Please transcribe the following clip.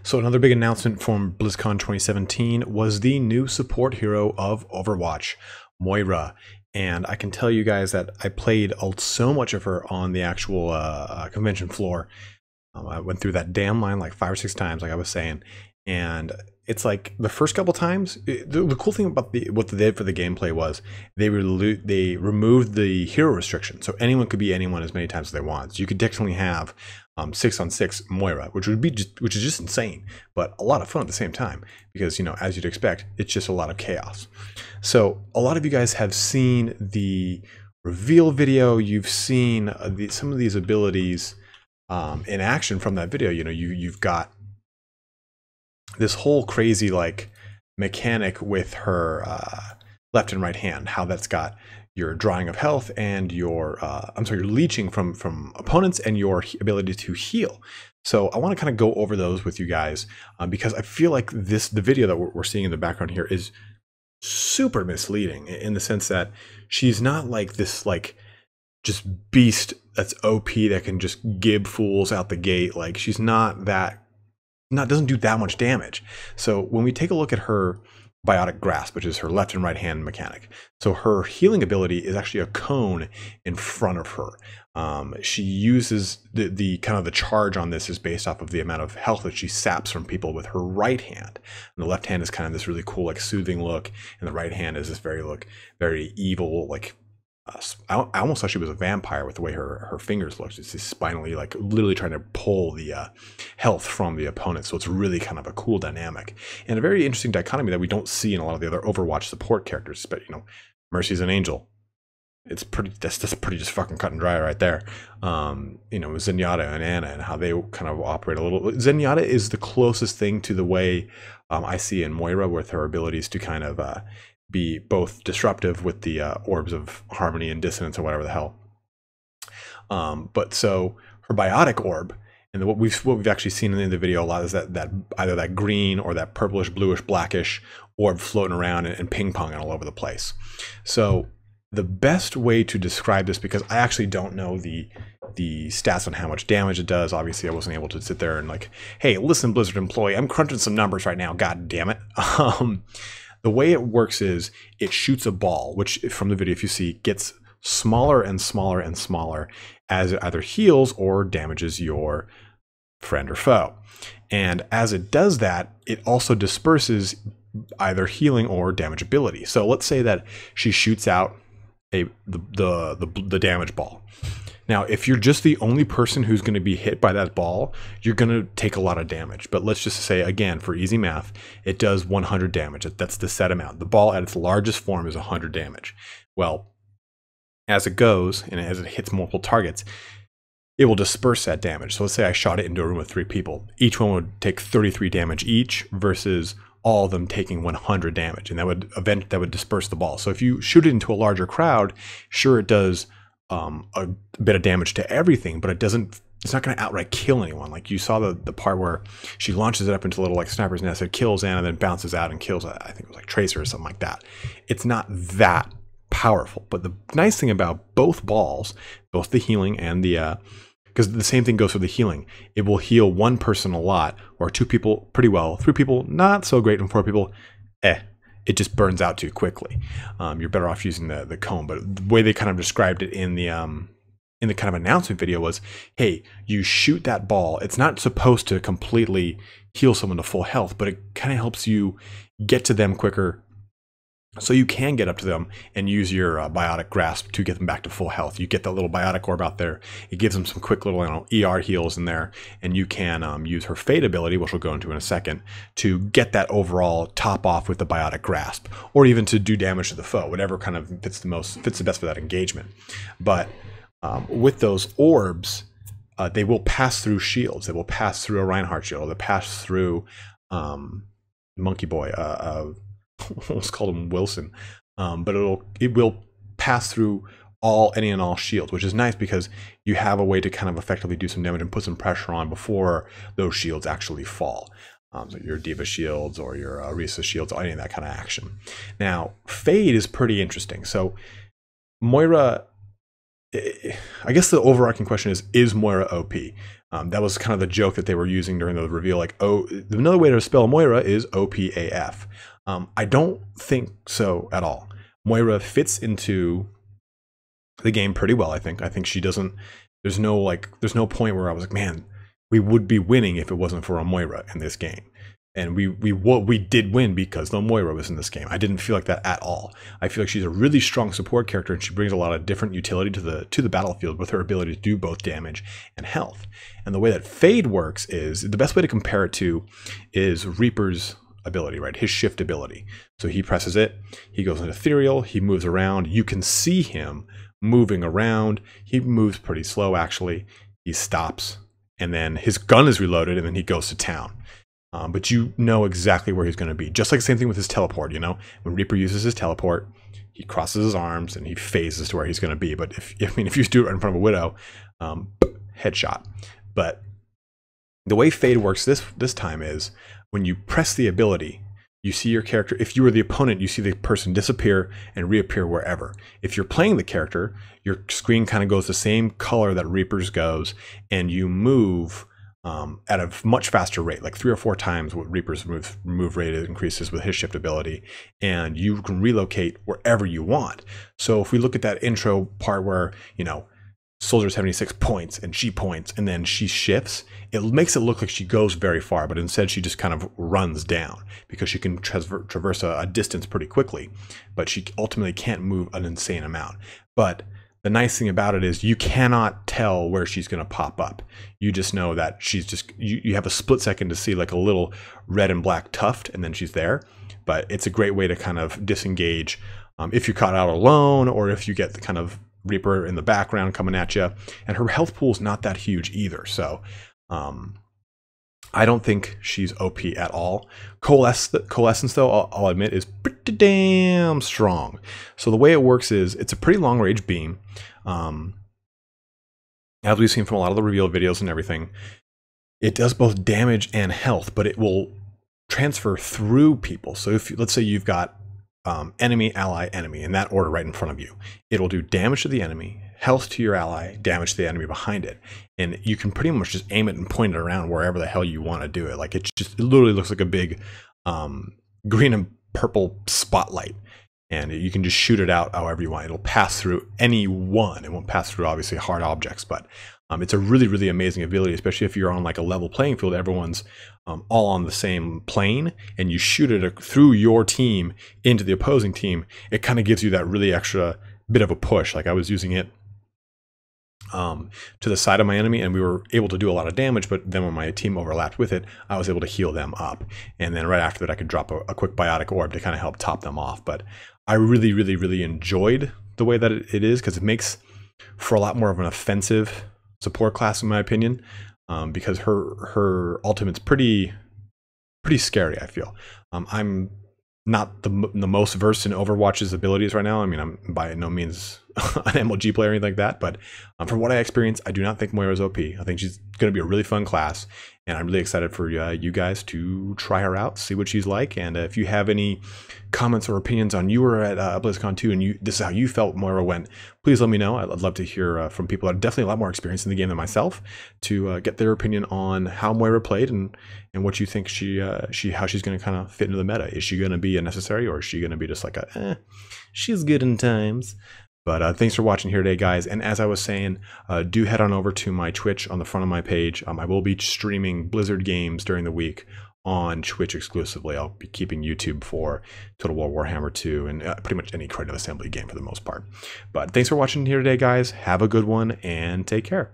So another big announcement from Blizzcon 2017 was the new support hero of Overwatch, Moira. And I can tell you guys that I played so much of her on the actual convention floor. I went through that damn line like 5 or 6 times, like I was saying. And it's like the first couple times, the cool thing about what they did for the gameplay was they removed the hero restriction. So anyone could be anyone as many times as they want. So you could definitely have 6-on-6 Moira, which is just insane, but a lot of fun at the same time because, you know, as you'd expect, it's just a lot of chaos. So a lot of you guys have seen the reveal video. You've seen some of these abilities in action from that video. You know, you've got this whole crazy like mechanic with her left and right hand, how that's got your drawing of health and your your leeching from opponents and your ability to heal. So I want to kind of go over those with you guys because I feel like the video that we're seeing in the background here is super misleading in the sense that she's not like this like just beast that's OP that can just gib fools out the gate. Like she's not that, doesn't do that much damage. So when we take a look at her biotic grasp, which is her left and right hand mechanic, so her healing ability is actually a cone in front of her. She uses the kind of the charge on this is based off of the amount of health that she saps from people with her right hand. And the left hand is kind of this really cool like soothing look, and the right hand is this very evil like. I almost thought she was a vampire with the way her fingers looked. It's just spinally, like literally trying to pull the health from the opponent. So it's really kind of a cool dynamic and a very interesting dichotomy that we don't see in a lot of the other Overwatch support characters. But you know, Mercy's an angel. It's pretty. That's pretty just fucking cut and dry right there. You know, Zenyatta and Anna and how they kind of operate a little. Zenyatta is the closest thing to the way I see in Moira with her abilities to kind of be both disruptive with the orbs of harmony and dissonance or whatever the hell. But so her biotic orb, and what we've actually seen in the video a lot is that either that green or that purplish, bluish, blackish orb floating around and ping ponging all over the place. So the best way to describe this, because I actually don't know the stats on how much damage it does. Obviously, I wasn't able to sit there and like, hey, listen, Blizzard employee, I'm crunching some numbers right now. God damn it. The way it works is it shoots a ball, which from the video, if you see, gets smaller and smaller and smaller as it either heals or damages your friend or foe. And as it does that, it also disperses either healing or damage ability. So let's say that she shoots out the damage ball. Now, if you're just the only person who's going to be hit by that ball, you're going to take a lot of damage. But let's just say, again, for easy math, it does 100 damage. That's the set amount. The ball at its largest form is 100 damage. Well, as it goes and as it hits multiple targets, it will disperse that damage. So let's say I shot it into a room with 3 people. Each one would take 33 damage each versus all of them taking 100 damage. And that would disperse the ball. So if you shoot it into a larger crowd, sure, it does a bit of damage to everything, but it's not going to outright kill anyone. Like you saw the part where she launches it up into a little like sniper's nest, it kills Anna, then bounces out and kills, I think it was like Tracer or something like that. It's not that powerful, but the nice thing about both balls, both the healing and the because the same thing goes for the healing, it will heal one person a lot, or 2 people pretty well, 3 people not so great, and 4 people it just burns out too quickly. You're better off using the cone. But the way they kind of described it in the kind of announcement video was, hey, you shoot that ball. It's not supposed to completely heal someone to full health, but it kind of helps you get to them quicker, so you can get up to them and use your biotic grasp to get them back to full health. You get that little biotic orb out there. It gives them some quick little ER heals in there, and you can use her fade ability, which we'll go into in a second, to get that overall top off with the biotic grasp, or even to do damage to the foe, whatever kind of fits the best for that engagement. But with those orbs, they will pass through shields. They will pass through a Reinhardt shield. They'll pass through Monkey Boy. Almost called him Wilson, but it will pass through any and all shields, which is nice because you have a way to kind of effectively do some damage and put some pressure on before those shields actually fall. So your Diva shields or your Risa shields, or any of that kind of action. Now, Fade is pretty interesting. So Moira I guess the overarching question is Moira OP? That was kind of the joke that they were using during the reveal. Like, oh, another way to spell Moira is OPAF. I don't think so at all. Moira fits into the game pretty well. I think she doesn't. There's no point where I was like, man, we would be winning if it wasn't for a Moira in this game. And we did win because the Moira was in this game. I didn't feel like that at all. I feel like she's a really strong support character, and she brings a lot of different utility to the battlefield with her ability to do both damage and health. And the way that Fade works is, the best way to compare it to is Reaper's ability, right? His shift ability. So he presses it, he goes into ethereal, he moves around. You can see him moving around. He moves pretty slow, actually. He stops, and then his gun is reloaded, and then he goes to town. But you know exactly where he's going to be. Just like the same thing with his teleport, you know? When Reaper uses his teleport, he crosses his arms and he phases to where he's going to be. But if you do it right in front of a Widow, headshot. But the way Fade works this time is when you press the ability, you see your character. If you were the opponent, you see the person disappear and reappear wherever. If you're playing the character, your screen kind of goes the same color that Reaper's goes, and you move at a much faster rate, like 3 or 4 times what Reaper's move rate increases with his shift ability, and you can relocate wherever you want. So if we look at that intro part where, you know, Soldier 76 points and she points and then she shifts, it makes it look like she goes very far, but instead she just kind of runs down because she can traverse a distance pretty quickly, but she ultimately can't move an insane amount. But the nice thing about it is you cannot tell where she's going to pop up. You just know that she's just, you have a split second to see like a little red and black tuft, and then she's there. But it's a great way to kind of disengage if you're caught out alone, or if you get the kind of Reaper in the background coming at you. And her health pool is not that huge either. So I don't think she's OP at all. Coalescence, though, I'll admit, is pretty damn strong. So the way it works is it's a pretty long-range beam. As we've seen from a lot of the reveal videos and everything, it does both damage and health, but it will transfer through people. So if, let's say you've got enemy, ally, enemy, in that order right in front of you, it'll do damage to the enemy, health to your ally, damage to the enemy behind it. And you can pretty much just aim it and point it around wherever the hell you want to do it. Like it literally looks like a big green and purple spotlight. And you can just shoot it out however you want. It'll pass through anyone. It won't pass through, obviously, hard objects, but it's a really, really amazing ability, especially if you're on like a level playing field. Everyone's all on the same plane, and you shoot it through your team into the opposing team. It kind of gives you that really extra bit of a push. Like I was using it to the side of my enemy, and we were able to do a lot of damage, but then when my team overlapped with it, I was able to heal them up. And then right after that, I could drop a quick biotic orb to kind of help top them off. But I really, really, really enjoyed the way that it is, because it makes for a lot more of an offensive support class, in my opinion, because her ultimate's pretty scary, I feel. I'm not the most versed in Overwatch's abilities right now. I mean, I'm by no means an MLG player or anything like that, but from what I experienced, I do not think Moira's OP. I think she's going to be a really fun class, and I'm really excited for you guys to try her out, see what she's like. And if you have any comments or opinions on, you were at Blizzcon 2 and this is how you felt Moira went, please let me know. I'd love to hear from people that are definitely a lot more experienced in the game than myself, to get their opinion on how Moira played and what you think how she's going to kind of fit into the meta. Is she going to be a necessary, or is she going to be just like she's good in times? But thanks for watching here today, guys. And as I was saying, do head on over to my Twitch on the front of my page. I will be streaming Blizzard games during the week on Twitch exclusively. I'll be keeping YouTube for Total War Warhammer 2 and pretty much any creative assembly game for the most part. But thanks for watching here today, guys. Have a good one and take care.